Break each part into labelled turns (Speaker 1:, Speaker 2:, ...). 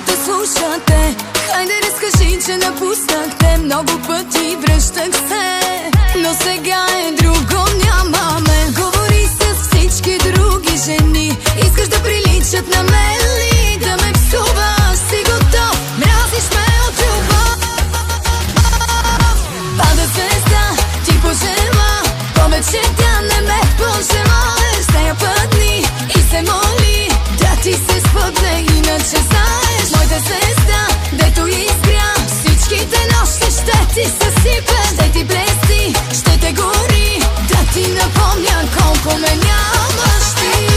Speaker 1: те слушате. Хайде разкажи, че напуснахте. Много пъти връщах се, но сега е друго, нямаме. Говори с всички други жени. Искаш да приличат на мен ли? Да ме псуваш, си готов. Мразиш ме от любов. Пада звезда, ти пожела. Повече тя не ме пожелаеш. С нея пътни и се моли да ти се спътне, иначе знаеш. Моята звезда, дето изгря, всичките нощи ще ти съсипе. Ще ти блести, ще те гори, да ти напомня колко ме нямаш ти.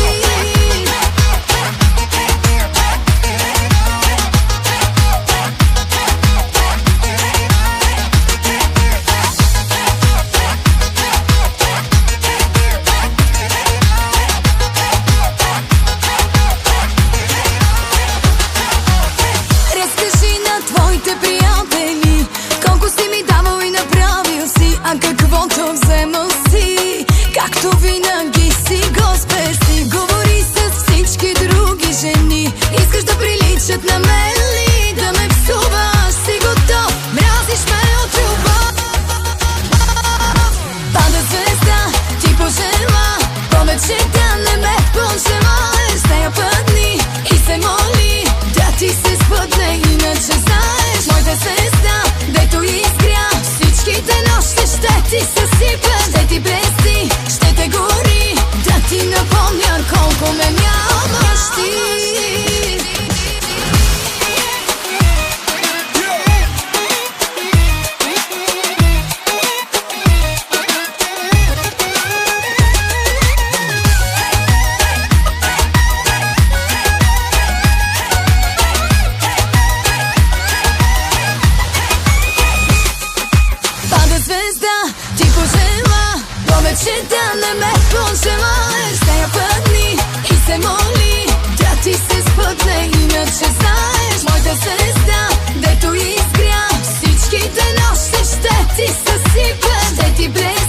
Speaker 1: Твоите приятели колко си ми давал и направил си, а каквото вземал си, както винаги си го спести. Говори с всички други жени. Искаш да приличат на мен ли? Да ме псуваш, си готов. Мразиш ме от любов. Пада звезда, ти пожела. Повече тя не ме пожелаеш. С нея пътни и се моли да ти се спътне, иначе знаеш. Моята звезда, дето изгря, всичките нощи ще ти съсипе. Ще ти блести, ще те гори, да ти напомня колко ме нямаш ти. Звезда, ти пожела, повече да не ме пожелаеш. С нея пътни и се моли да ти се спътне, иначе знаеш. Моята звезда, дето изгря, всичките нощи ще ти съсипе. Ще ти блести,